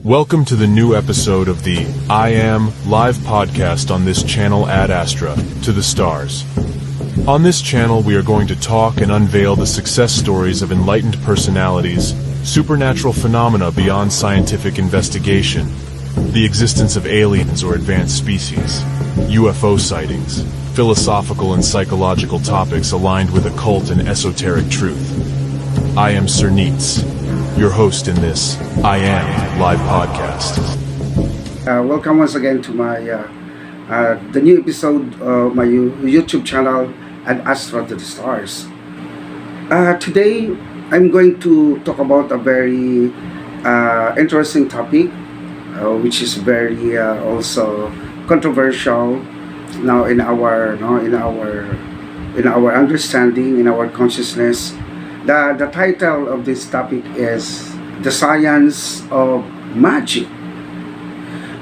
Welcome to the new episode of the I Am live podcast on this channel at Astra, to the stars. On this channel we are going to talk and unveil the success stories of enlightened personalities, supernatural phenomena beyond scientific investigation, the existence of aliens or advanced species, UFO sightings, philosophical and psychological topics aligned with occult and esoteric truth. I am Sir Neats, your host in this I Am live podcast. Welcome once again to my the new episode of my YouTube channel and Astra to the Stars. Today I'm going to talk about a very interesting topic, which is very also controversial now in our understanding, in our consciousness. The title of this topic is The Science of Magic.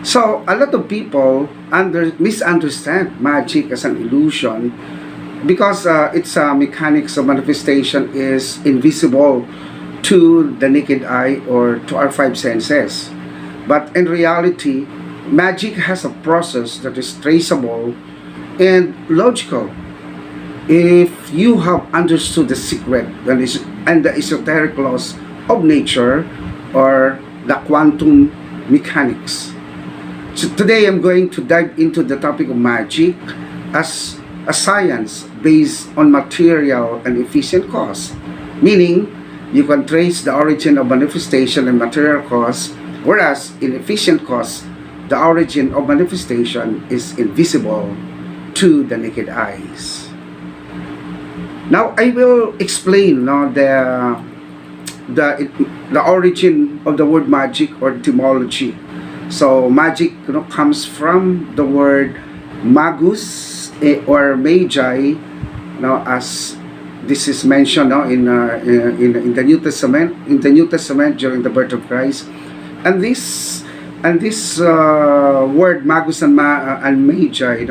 So, a lot of people misunderstand magic as an illusion because its mechanics of manifestation is invisible to the naked eye or to our five senses. But in reality, magic has a process that is traceable and logical. If you have understood the secret and the esoteric laws of nature or the quantum mechanics. So today I'm going to dive into the topic of magic as a science based on material and efficient cause, meaning you can trace the origin of manifestation and material cause, whereas in efficient cause, the origin of manifestation is invisible to the naked eyes. Now I will explain the origin of the word magic or etymology. So magic comes from the word magus or magi, as this is mentioned in the New Testament. In the New Testament during the birth of Christ, and this word magus and magi,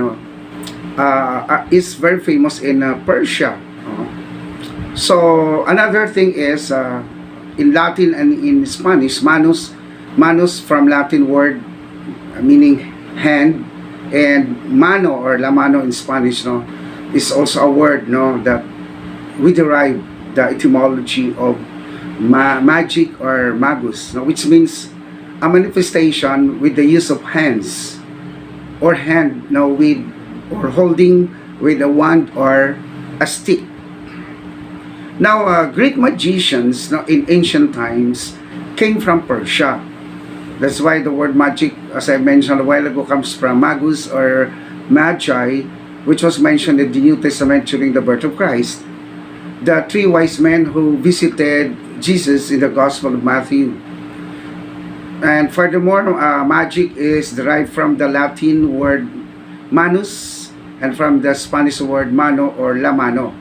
is very famous in Persia. So another thing is in Latin and in Spanish, manus from Latin word meaning hand, and mano or la mano in Spanish is also a word that we derive the etymology of magic or magus, which means a manifestation with the use of hands or hand with or holding with a wand or a stick. Now, Greek magicians in ancient times came from Persia. That's why the word magic, as I mentioned a while ago, comes from magus or magi, which was mentioned in the New Testament during the birth of Christ. The three wise men who visited Jesus in the Gospel of Matthew. And furthermore, magic is derived from the Latin word manus and from the Spanish word mano or la mano.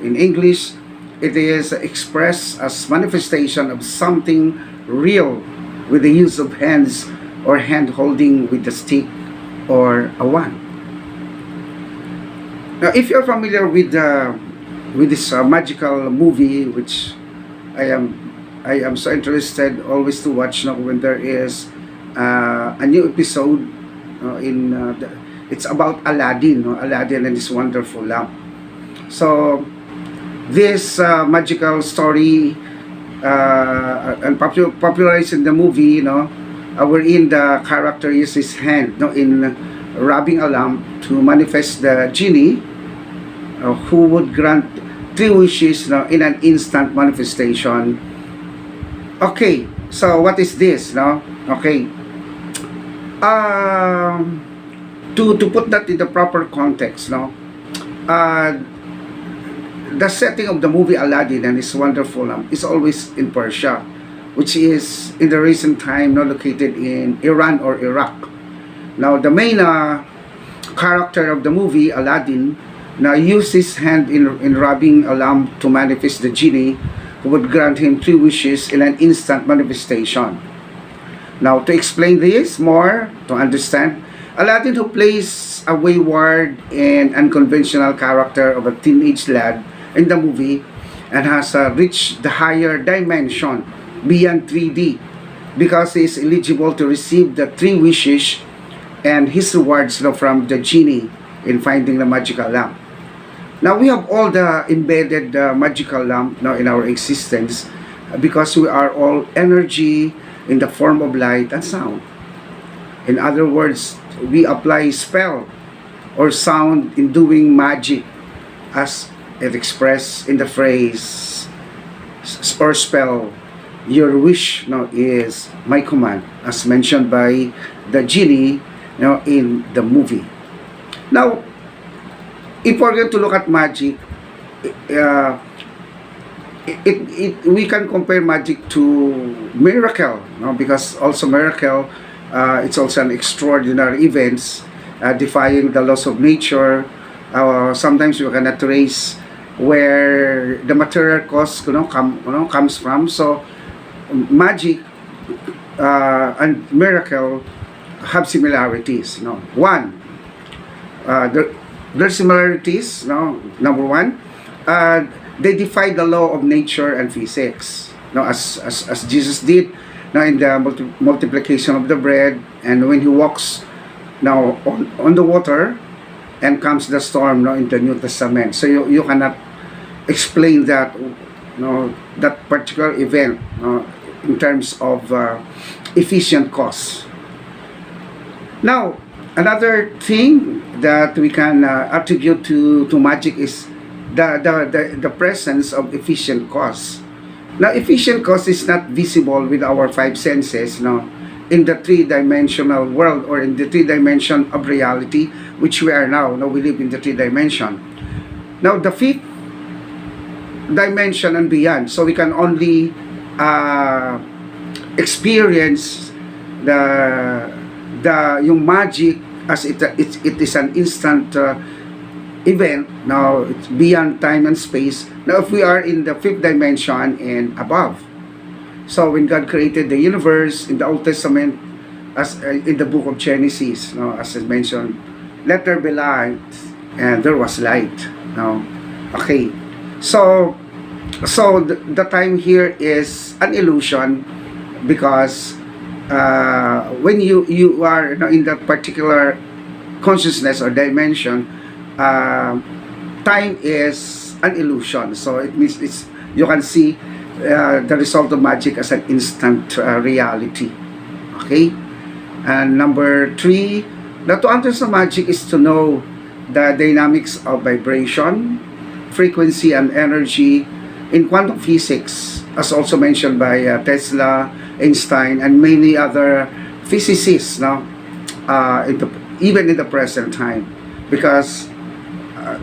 In English, it is expressed as manifestation of something real with the use of hands or hand holding with a stick or a wand. Now, if you're familiar with this magical movie, which I am so interested always to watch when there is a new episode it's about Aladdin and his wonderful lamp. So this magical story and popularized in the movie, wherein the character uses his hand in rubbing a lamp to manifest the genie, who would grant 3 wishes in an instant manifestation. Okay, so what is this? Okay, to put that in the proper context, the setting of the movie Aladdin and his wonderful lamp is always in Persia, which is in the recent time located in Iran or Iraq. Now the main character of the movie Aladdin used his hand in rubbing a lamp to manifest the genie who would grant him 3 wishes in an instant manifestation. Now to explain this more, to understand, Aladdin, who plays a wayward and unconventional character of a teenage lad in the movie and has reached the higher dimension beyond 3D because he is eligible to receive the three wishes and his rewards, from the genie in finding the magical lamp. Now we have all the embedded magical lamp now in our existence, because we are all energy in the form of light and sound. In other words, we apply spell or sound in doing magic, as it expressed in the phrase or spell, your wish is my command, as mentioned by the genie in the movie. Now, if we're going to look at magic, we can compare magic to miracle, because also miracle, it's also an extraordinary events, defying the laws of nature. Sometimes we cannot trace where the material cause comes from. So magic and miracle have similarities. One, their similarities. Number one, they defy the law of nature and physics. As Jesus did in the multiplication of the bread, and when he walks on the water, and comes the storm in the New Testament. So you cannot explain that that particular event in terms of efficient cause. Now, another thing that we can attribute to magic is the presence of efficient cause. Now, efficient cause is not visible with our five senses, in the three-dimensional world, or in the three-dimension of reality, which we are now. We live in the three-dimension. Now, the fifth dimension and beyond, so we can only experience yung magic as it is an instant event. Now, it's beyond time and space. Now, if we are in the fifth dimension and above, so when God created the universe in the Old Testament, as in the book of Genesis, as I mentioned, let there be light, and there was light. Okay, so the time here is an illusion, because when you are in that particular consciousness or dimension, time is an illusion. So it means you can see the result of magic as an instant reality. Okay, and number three, now to understand magic is to know the dynamics of vibration, frequency, and energy in quantum physics, as also mentioned by Tesla, Einstein, and many other physicists even in the present time, because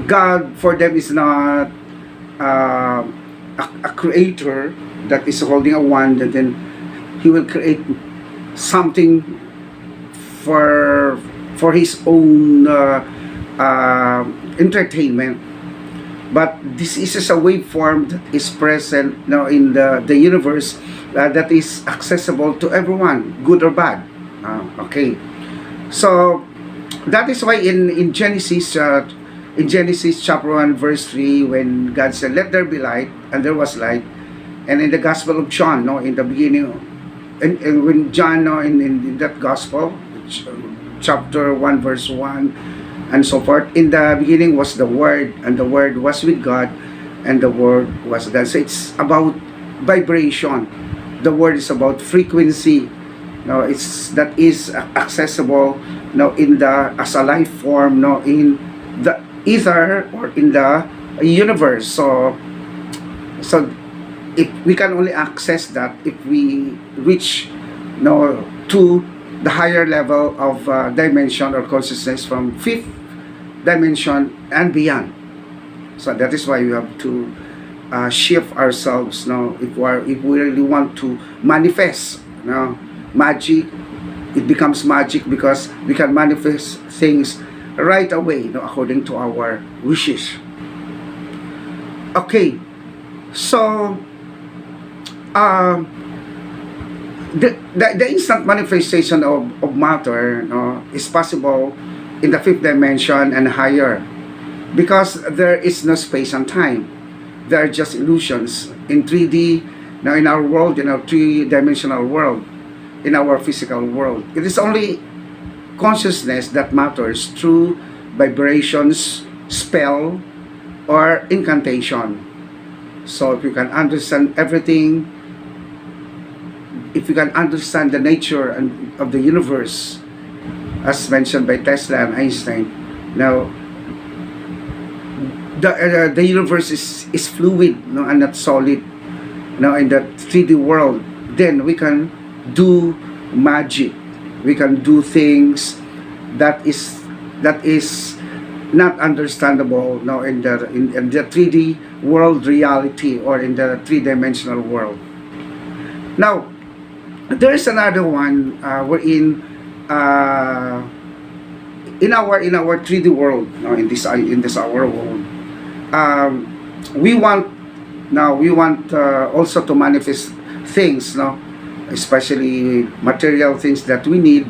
God for them is not a creator that is holding a wand and then he will create something for his own entertainment. But this is a waveform that is present in the universe, that is accessible to everyone, good or bad. Okay, so that is why in Genesis chapter 1 verse 3, when God said, let there be light, and there was light. And in the Gospel of John, in the beginning, and when John, in that Gospel, chapter 1 verse 1, and so forth, in the beginning was the Word, and the Word was with God, and the Word was God. So it's about vibration. The Word is about frequency. That is accessible in the as a life form in the ether or in the universe. So if we can only access that if we reach to the higher level of dimension or consciousness from fifth dimension and beyond. So that is why we have to shift ourselves if we really want to manifest magic. It becomes magic because we can manifest things right away according to our wishes. Okay, so the instant manifestation of matter is possible in the fifth dimension and higher, because there is no space and time. They are just illusions in 3D in our world, three-dimensional world. in our physical world. It is only consciousness that matters through vibrations, spell, or incantation. So if you can understand everything, if you can understand the nature of the universe, as mentioned by Tesla and Einstein, now the universe is fluid, no, and not solid. Now in the 3D world, then we can do magic. We can do things that is not understandable now in the 3D world reality, or in the three-dimensional world. Now there is another one wherein in our 3D world, now in this our world, we want also to manifest things, no, especially material things that we need.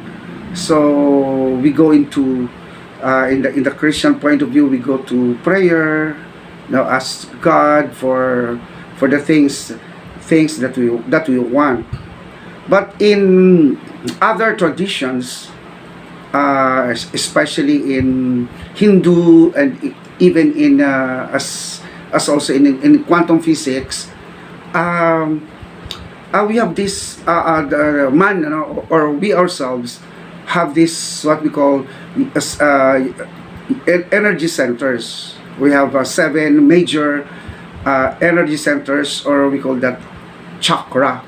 So we go into in the Christian point of view, we go to prayer, now ask God for the things that we want. But in other traditions, especially in Hindu, and even in as also in quantum physics, we have this the man, you know, or we ourselves have this what we call energy centers. We have 7 major energy centers, or we call that chakra.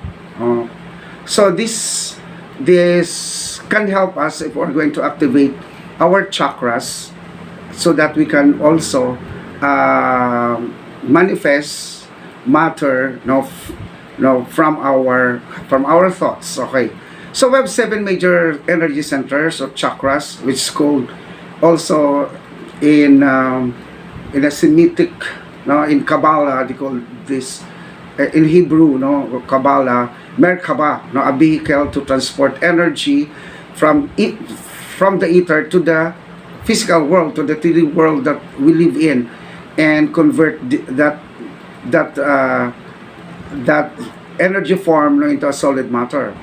So this can help us if we're going to activate our chakras, so that we can also manifest matter, from our thoughts. Okay, so we have 7 major energy centers or chakras, which is called also in a Semitic, in Kabbalah they call this, in Hebrew, Kabbalah, Merkaba, a vehicle to transport energy from the ether to the physical world, to the 3D world that we live in, and convert that energy form into a solid matter.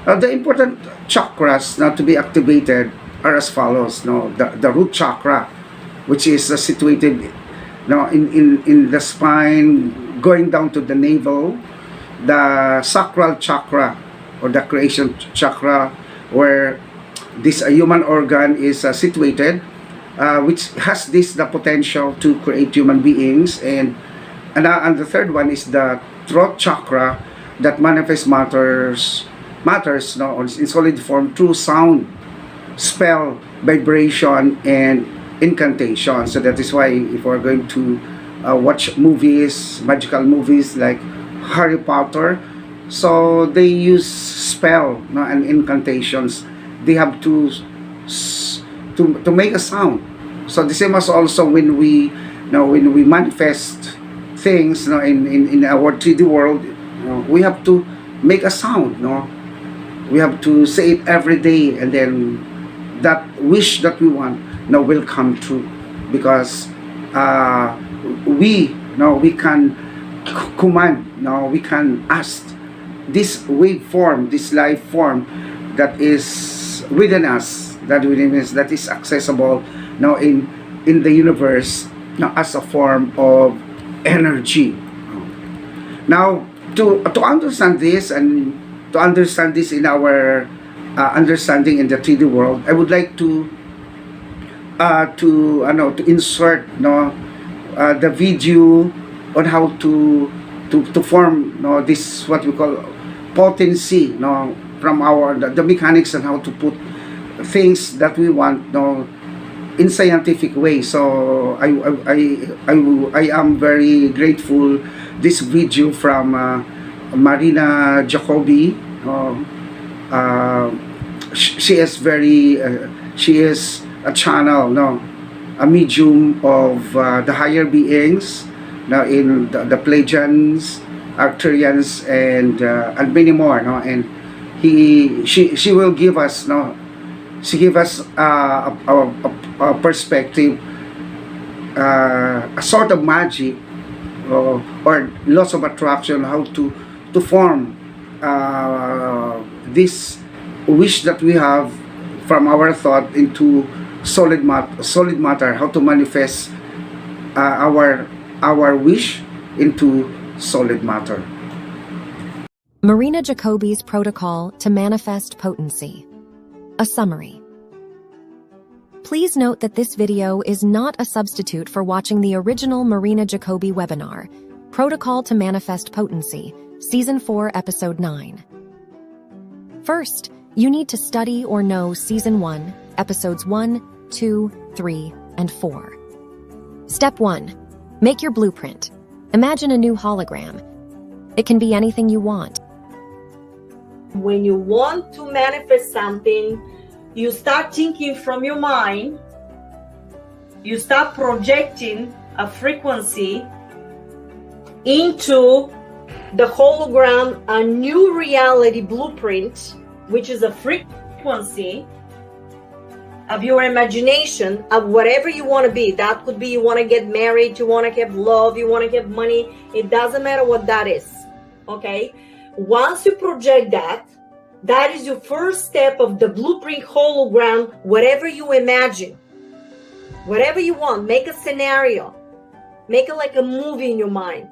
The important chakras now to be activated are as follows. The root chakra, which is situated in the spine, going down to the navel. The sacral chakra, or the creation chakra, where this human organ is situated, which has the potential to create human beings. And the third one is the throat chakra, that manifests matters in solid form through sound, spell, vibration, and incantation. So that is why if we're going to watch movies, magical movies like Harry Potter, so they use spell, and incantations. They have to make a sound. So the same as also when we manifest things, in our 3D world, we have to make a sound. We have to say it every day, and then that wish that we want will come true, because we can command, we can ask this waveform, this life form that is within us, that is accessible in the universe, as a form of energy. Now to understand this, and to understand this in our understanding in the 3D world, I would like to insert the video on how to form this what we call potency, from the mechanics, and how to put things that we want in scientific way. So I am very grateful this video from Marina Jacobi. She is a channel, a medium of the higher beings, in the Pleiadians, Arcturians, and many more, and she will give us a perspective, a sort of magic, or laws of attraction, how to form this wish that we have from our thought into solid matter, how to manifest our wish into solid matter. Marina Jacobi's protocol to manifest potency. A summary. Please note that this video is not a substitute for watching the original Marina Jacobi webinar, Protocol to Manifest Potency, Season 4, Episode 9. First, you need to study or know Season 1, Episodes 1, 2, 3, and 4. Step 1. Make your blueprint. Imagine a new hologram. It can be anything you want. When you want to manifest something, you start thinking from your mind, you start projecting a frequency into the hologram, a new reality blueprint, which is a frequency of your imagination of whatever you want to be. That could be you want to get married, you want to get love, you want to get money. It doesn't matter what that is, okay? Once you project that, that is your first step of the blueprint hologram, whatever you imagine, whatever you want. Make a scenario, make it like a movie in your mind,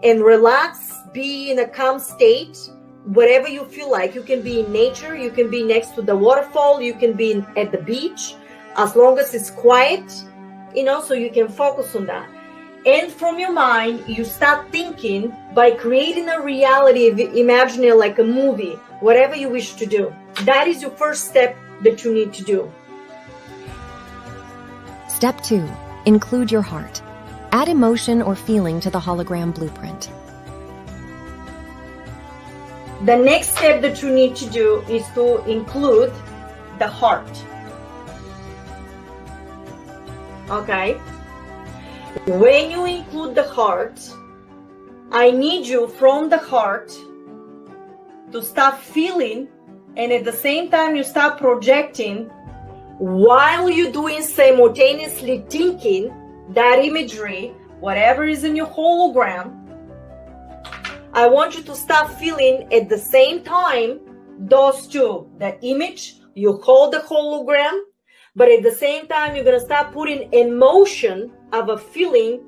and relax, be in a calm state, whatever you feel like. You can be in nature, you can be next to the waterfall, you can be at the beach, as long as it's quiet, so you can focus on that. And from your mind, you start thinking by creating a reality, imagining it like a movie, whatever you wish to do. That is your first step that you need to do. Step 2. Include your heart. Add emotion or feeling to the hologram blueprint. The next step that you need to do is to include the heart. Okay? When you include the heart, I need you from the heart to start feeling, and at the same time you start projecting while you're doing simultaneously thinking that imagery, whatever is in your hologram. I want you to start feeling at the same time those two, the image, you hold the hologram, but at the same time you're going to start putting emotion of a feeling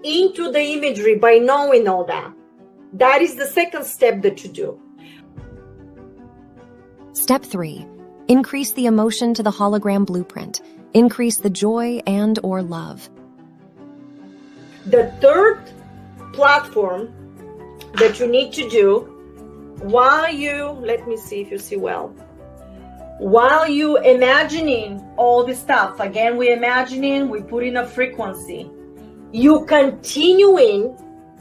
into the imagery by knowing all that. That is the second step that you do. Step 3. Increase the emotion to the hologram blueprint. Increase the joy and or love. The third platform that you need to do while you, let me see if you see well, while you imagining all this stuff, again, we're imagining, we put in a frequency, you continuing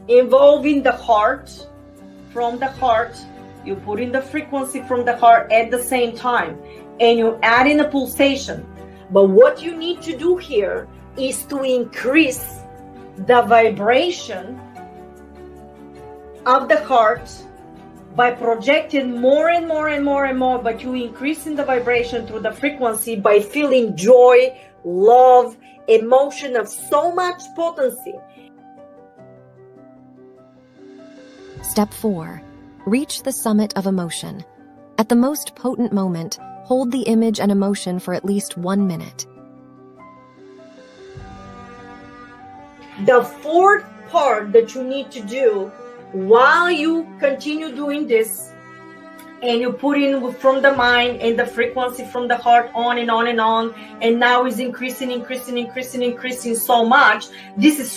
involving the heart, from the heart, you put in the frequency from the heart at the same time, and you add in a pulsation. But what you need to do here is to increase the vibration of the heart by projecting more and more and more and more, but you increasing the vibration through the frequency by feeling joy, love, emotion of so much potency. Step 4. Reach the summit of emotion. At the most potent moment, hold the image and emotion for at least 1 minute. The fourth part that you need to do while you continue doing this, and you put in from the mind and the frequency from the heart on and on and on, and now is increasing so much, this is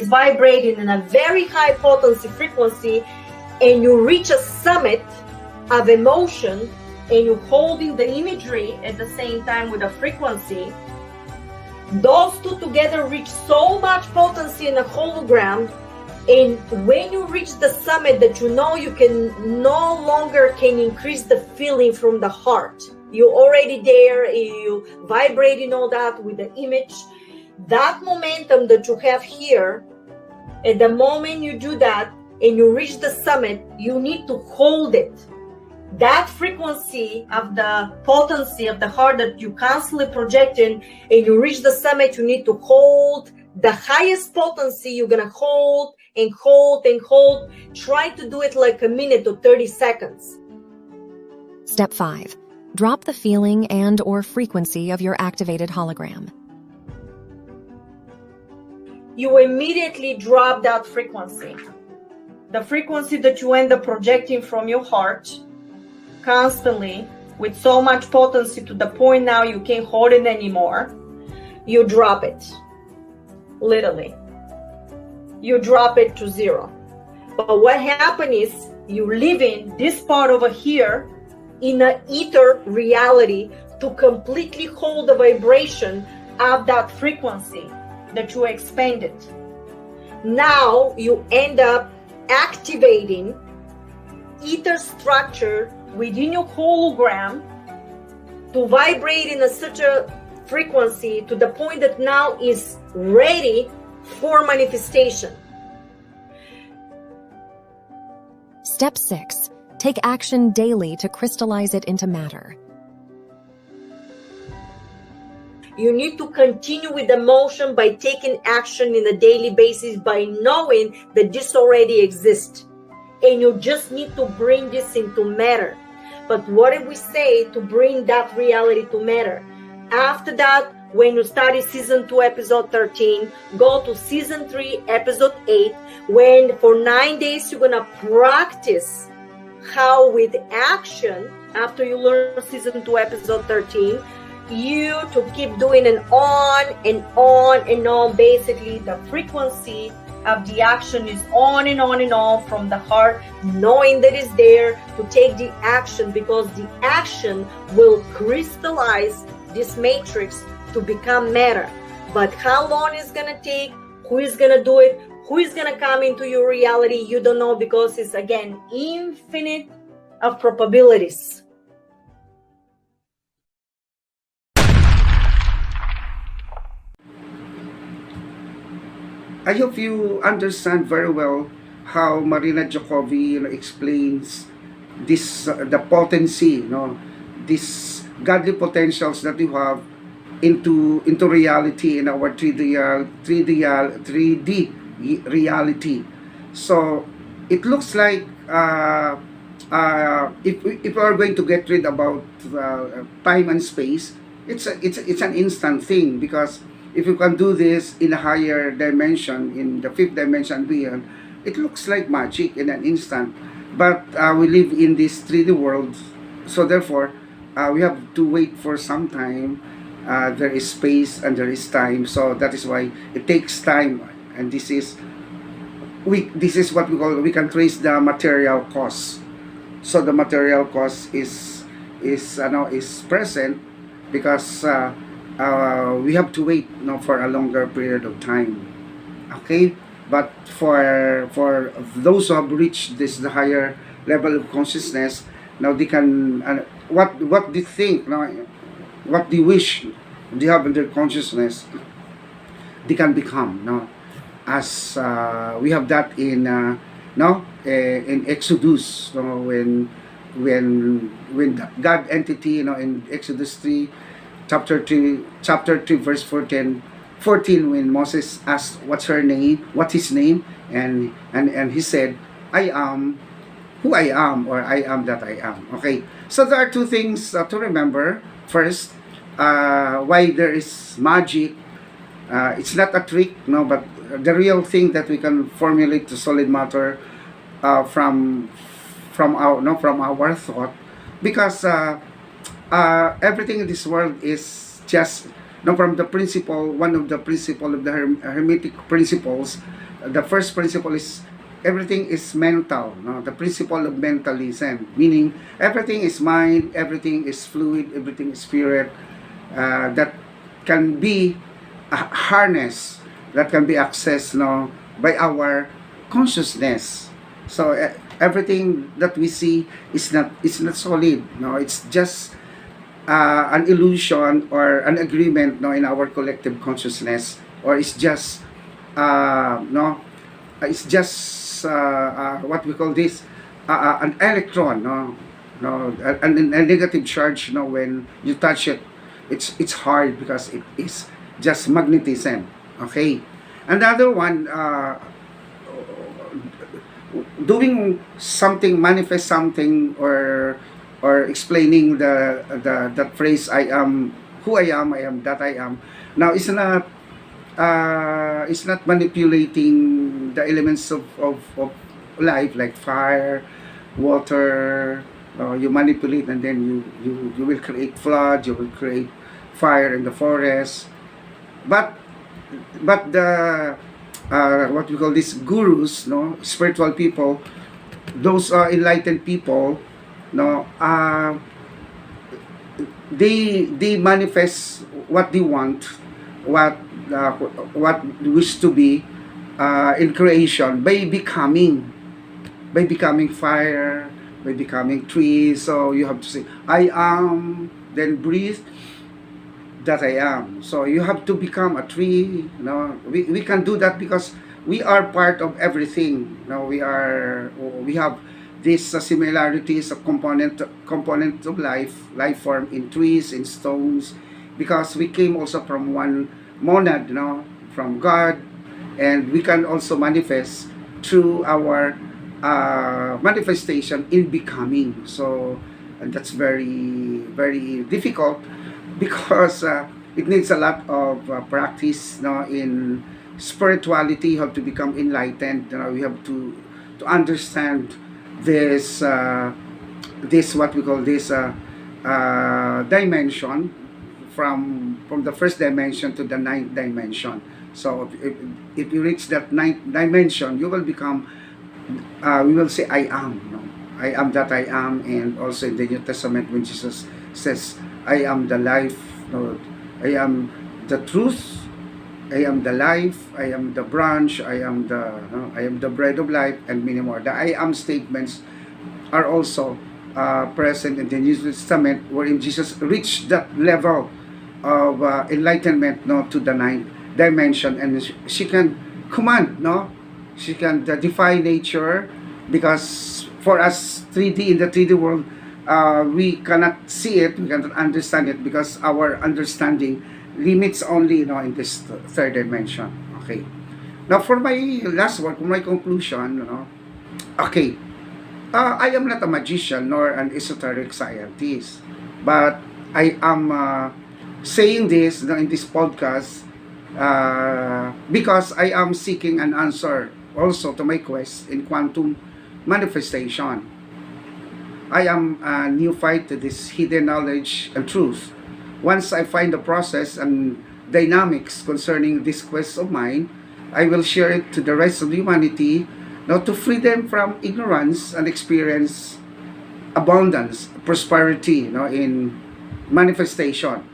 vibrating in a very high potency frequency, and you reach a summit of emotion, and you're holding the imagery at the same time with a frequency. Those two together reach so much potency in a hologram, and when you reach the summit that you know you can no longer can increase the feeling from the heart, you're already there, you vibrating all that with the image, that momentum that you have here, at the moment you do that and you reach the summit, you need to hold it. That frequency of the potency of the heart that you constantly projecting, and you reach the summit, you need to hold the highest potency. You're gonna hold and hold and hold. Try to do it like a minute or 30 seconds. Step 5. Drop the feeling and/or frequency of your activated hologram. You immediately drop that frequency. The frequency that you end up projecting from your heart constantly with so much potency to the point now you can't hold it anymore. You drop it. Literally. You drop it to zero. But what happens is you live in this part over here in an ether reality to completely hold the vibration of that frequency that you expanded. Now you end up activating ether structure within your hologram to vibrate in such a frequency to the point that now is ready for manifestation. Step 6. Take action daily to crystallize it into matter. You need to continue with the motion by taking action in a daily basis by knowing that this already exists. And you just need to bring this into matter. But what did we say to bring that reality to matter? After that, when you study season 2, episode 13, go to season 3, episode 8, when for 9 days you're going to practice how with action, after you learn season 2, episode 13, you to keep doing it on and on and on. Basically, the frequency of the action is on and on and on from the heart, knowing that it's there to take the action, because the action will crystallize this matrix to become matter. But how long it's gonna take, who is gonna do it, who is gonna come into your reality, you don't know, because it's again infinite of probabilities. I hope you understand very well how Marina Jacobi explains this the potency, these godly potentials that you have into reality in our 3D reality. So it looks like if we are going to get rid about time and space, it's an instant thing, because if you can do this in a higher dimension, in the 5th dimension beyond, it looks like magic in an instant. But we live in this 3D world, so therefore we have to wait for some time. There is space and there is time, so that is why it takes time. And this is what we call, we can trace the material cost. So the material cost is present because we have to wait for a longer period of time. Okay, but for those who have reached the higher level of consciousness, now they can what they think, what they wish they have in their consciousness, they can become. As we have that in in Exodus, when the God entity, in Exodus 3, chapter 3 verse 14, when Moses asked what's his name, and he said, I am who I am, or I am that I am. Okay, so there are two things to remember. First, why there is magic. It's not a trick, but the real thing that we can formulate to solid matter from our thought, because everything in this world is just from the principle. One of the principle of the Hermetic principles, the first principle is everything is mental. The principle of mentalism, meaning everything is mind, everything is fluid, everything is spirit, that can be harnessed, that can be accessed by our consciousness. So everything that we see is not solid. It's just an illusion or an agreement in our collective consciousness, or it's just it's just what we call this an electron, a negative charge. When you touch it, it's hard because it is just magnetism. Okay, another one, doing something, manifest something, or or explaining that phrase, I am who I am that I am. Now it's not manipulating the elements of life like fire, water. You manipulate, and then you will create flood, you will create fire in the forest. But the what we call these gurus, no, spiritual people, those enlightened people, no, they manifest what they want, what what wish to be in creation by becoming fire, by becoming trees. So you have to say, I am, then breathe that I am. So you have to become a tree. We can do that because we are part of everything. We have these similarities of component of life form in trees, in stones, because we came also from one monad, from God, and we can also manifest through our manifestation in becoming. So, and that's very, very difficult because it needs a lot of practice. In spirituality, you have to become enlightened. We have to understand this what we call this dimension, from the first dimension to the ninth dimension. So if you reach that ninth dimension, you will become we will say, I am. I am that I am. And also in the New Testament, when Jesus says, I am the life, I am the truth, I am the life, I am the branch, I am the bread of life, and many more. The I am statements are also present in the New Testament, wherein Jesus reached that level of enlightenment, to the ninth dimension, and she can command, she can defy nature, because for us 3D, in the 3D world, we cannot see it, we cannot understand it, because our understanding limits only, in this third dimension. Okay, now for my last word, for my conclusion, okay, I am not a magician nor an esoteric scientist, but I am saying this in this podcast because I am seeking an answer also to my quest in quantum manifestation. I am a neophyte to this hidden knowledge and truth. Once I find the process and dynamics concerning this quest of mine, I will share it to the rest of humanity, to free them from ignorance and experience abundance, prosperity, in manifestation.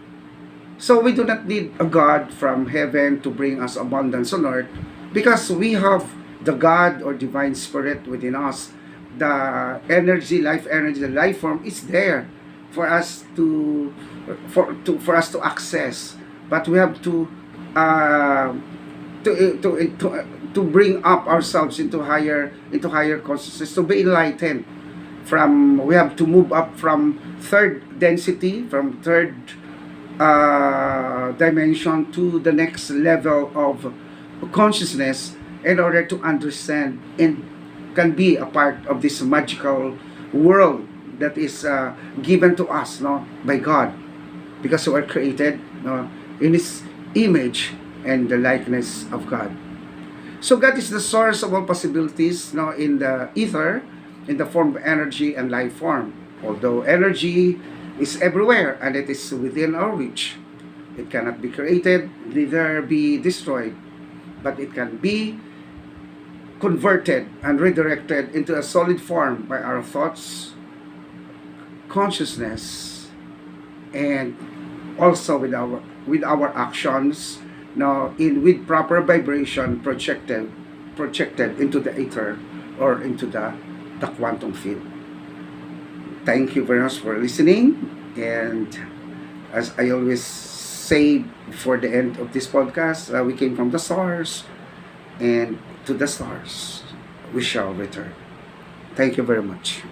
So we do not need a God from heaven to bring us abundance on earth, because we have the God or divine spirit within us. The energy, the life form is there for us to access, but we have to bring up ourselves into higher consciousness, to be enlightened. We have to move up from third density, from third dimension to the next level of consciousness, in order to understand and can be a part of this magical world that is given to us, by God, because we are created in His image and the likeness of God. So God is the source of all possibilities, in the ether, in the form of energy and life form. Although energy is everywhere and it is within our reach, it cannot be created, neither be destroyed, but it can be converted and redirected into a solid form by our thoughts, consciousness, and also with our actions, with proper vibration projected into the ether or into the quantum field. Thank you very much for listening, and as I always say before the end of this podcast, we came from the stars, and to the stars we shall return. Thank you very much.